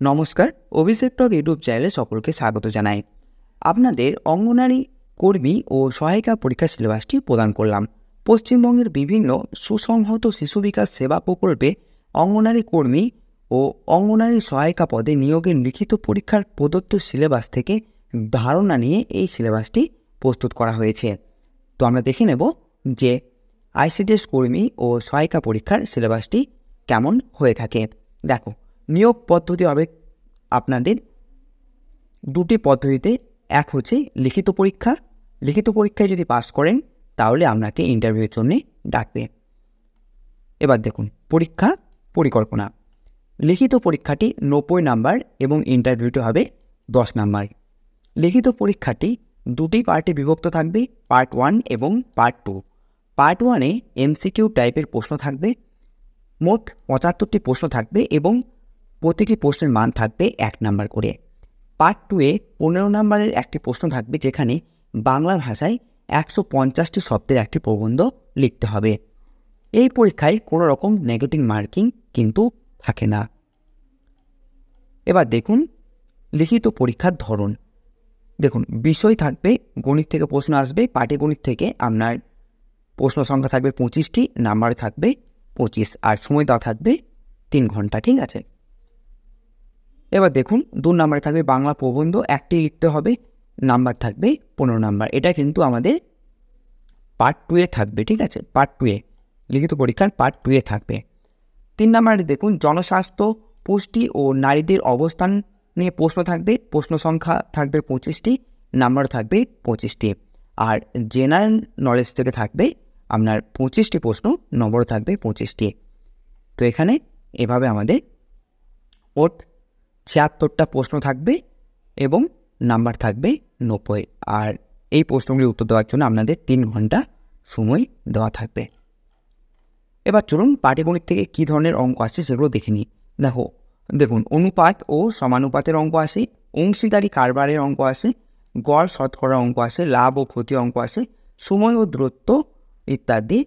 নমস্কার, অভিষেক টক ইউটিউব চ্যানেলে সকলকে স্বাগত জানাই। আপনাদের অঙ্গনারী কর্মী ও সহায়িকা পরীক্ষার সিলেবাসটি প্রদান করলাম। পশ্চিমবঙ্গের বিভিন্ন সুসংহত শিশু বিকাশ সেবা প্রকল্পে অঙ্গনারী কর্মী ও অঙ্গনারী সহায়িকা পদে নিয়োগের লিখিত পরীক্ষার প্রদত্ত সিলেবাস থেকে ধারণা নিয়ে এই সিলেবাসটি প্রস্তুত করা হয়েছে। তো আমরা দেখে নেব যে আইসিডিএস কর্মী ও সহায়িকা পরীক্ষার সিলেবাসটি কেমন হয়ে থাকে। দেখো, নিয়োগ পদ্ধতি হবে আপনাদের দুটি পদ্ধতিতে। এক হচ্ছে লিখিত পরীক্ষা। লিখিত পরীক্ষায় যদি পাস করেন তাহলে আপনাকে ইন্টারভিউর জন্য ডাকবে। এবার দেখুন পরীক্ষা পরিকল্পনা। লিখিত পরীক্ষাটি 90 নাম্বার এবং ইন্টারভিউটি হবে 10 নাম্বার। লিখিত পরীক্ষাটি দুটি পার্টে বিভক্ত থাকবে, পার্ট 1 এবং পার্ট 2। পার্ট 1-এ এমসিকিউ টাইপের প্রশ্ন থাকবে, মোট 75টি প্রশ্ন থাকবে এবং প্রতিটি প্রশ্নের মান থাকবে 1 নাম্বার করে। পার্ট 2-এ 15 নাম্বারের একটি প্রশ্ন থাকবে, যেখানে বাংলা ভাষায় 150টি শব্দের একটি প্রবন্ধ লিখতে হবে। এই পরীক্ষায় কোনো রকম নেগেটিভ মার্কিং কিন্তু থাকে না। এবার দেখুন লিখিত পরীক্ষার ধরন। দেখুন, বিষয় থাকবে, গণিত থেকে প্রশ্ন আসবে। পাটিগণিত থেকে আপনার প্রশ্ন সংখ্যা থাকবে 25টি, নাম্বার থাকবে 25, আর সময় দেওয়া থাকবে 3 ঘন্টা। ঠিক আছে। এবার দেখুন 2 নাম্বারে থাকবে বাংলা প্রবন্ধ, একটি লিখতে হবে, নাম্বার থাকবে 15 নাম্বার। এটা কিন্তু আমাদের পার্ট 2-এ থাকবে। ঠিক আছে, পার্ট 2-এ লিখিত পরীক্ষার পার্ট 2-এ থাকবে। 3 নাম্বারে দেখুন জনস্বাস্থ্য, পুষ্টি ও নারীদের অবস্থান নিয়ে প্রশ্ন থাকবে। প্রশ্ন সংখ্যা থাকবে 25টি, নাম্বার থাকবে 25টি। আর জেনারেল নলেজ থেকে থাকবে আপনার 25টি প্রশ্ন, নম্বর থাকবে 25টি। তো এখানে এভাবে আমাদের মোট 76টা প্রশ্ন থাকবে এবং নাম্বার থাকবে 90। আর এই প্রশ্নগুলির উত্তর দেওয়ার জন্য আপনাদের 3 ঘন্টা সময় দেওয়া থাকবে। এবার চলুন পাটিগণিত থেকে কী ধরনের অঙ্ক আসছে সেগুলো দেখে নিই। দেখুন অনুপাত ও সমানুপাতের অঙ্ক আসে, অংশীদারি কারবারের অঙ্ক আসে, গড় শতকরা অঙ্ক আসে, লাভ ও ক্ষতি অঙ্ক আসে, সময় ও দূরত্ব ইত্যাদি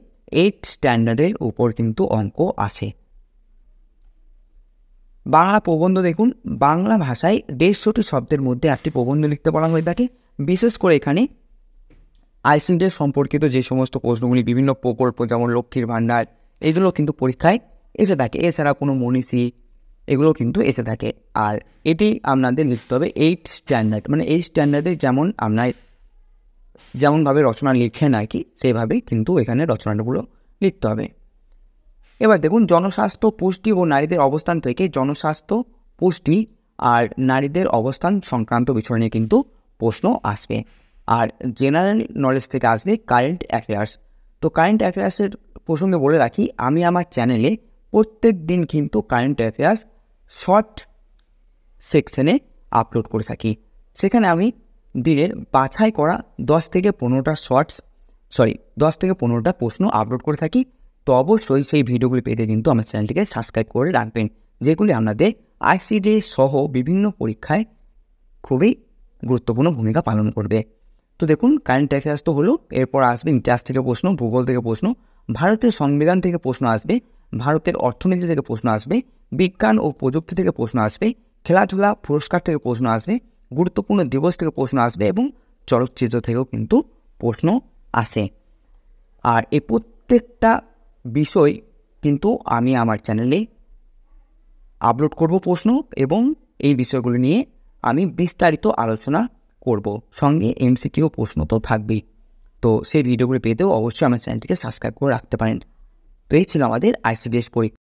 8 স্ট্যান্ডার্ডের উপর কিন্তু অঙ্ক আসে। বাংলা প্রবন্ধ দেখুন, বাংলা ভাষায় 150টি শব্দের মধ্যে একটি প্রবন্ধ লিখতে বলা হয়ে থাকে। বিশেষ করে এখানে আইসিডিএস সম্পর্কিত যে সমস্ত প্রশ্নগুলি, বিভিন্ন প্রকল্প যেমন লক্ষ্মীর ভাণ্ডার, এগুলো কিন্তু পরীক্ষায় এসে থাকে। এছাড়া কোনো মনীষী, এগুলো কিন্তু এসে থাকে। আর এটি আপনাদের লিখতে হবে 8 স্ট্যান্ডার্ড, মানে এই স্ট্যান্ডার্ডে যেমন আপনার যেমনভাবে রচনা লিখেন আর কি, সেভাবেই কিন্তু এখানে রচনাগুলো লিখতে হবে। এবার দেখুন জনস্বাস্থ্য, পুষ্টি ও নারীদের অবস্থান থেকে জনস্বাস্থ্য, পুষ্টি আর নারীদের অবস্থান সংক্রান্ত বিষয় নিয়ে কিন্তু প্রশ্ন আসবে। আর জেনারেল নলেজ থেকে আসবে কারেন্ট অ্যাফেয়ার্স। তো কারেন্ট অ্যাফেয়ার্সের প্রসঙ্গে বলে রাখি, আমি আমার চ্যানেলে প্রত্যেক দিন কিন্তু কারেন্ট অ্যাফেয়ার্স শর্ট সেকশনে আপলোড করে থাকি। সেখানে আমি দিনের বাছাই করা 10 থেকে 15টা প্রশ্ন আপলোড করে থাকি। তো অবশ্যই সেই ভিডিওগুলি পেতে কিন্তু আমার চ্যানেলটিকে সাবস্ক্রাইব করে রাখবেন, যেগুলি আপনাদের আইসিডিএস সহ বিভিন্ন পরীক্ষায় খুবই গুরুত্বপূর্ণ ভূমিকা পালন করবে। তো দেখুন কারেন্ট অ্যাফেয়ার্স তো হলো, এরপর আসবে ইতিহাস থেকে প্রশ্ন, ভূগোল থেকে প্রশ্ন, ভারতের সংবিধান থেকে প্রশ্ন আসবে, ভারতের অর্থনীতি থেকে প্রশ্ন আসবে, বিজ্ঞান ও প্রযুক্তি থেকে প্রশ্ন আসবে, খেলাধুলা পুরস্কার থেকে প্রশ্ন আসবে, গুরুত্বপূর্ণ দিবস থেকে প্রশ্ন আসবে এবং চলচ্চিত্র থেকেও কিন্তু প্রশ্ন আসে। আর এই প্রত্যেকটা বিষয় কিন্তু আমি আমার চ্যানেলে আপলোড করব প্রশ্ন, এবং এই বিষয়গুলো নিয়ে আমি বিস্তারিত আলোচনা করব। সঙ্গে এমসিকিউ প্রশ্ন তো থাকবেই। তো সেই ভিডিওগুলো পেতেও অবশ্যই আমার চ্যানেলটিকে সাবস্ক্রাইব করে রাখতে পারেন। তো এই ছিল আমাদের আইসিডিএস পরীক্ষা।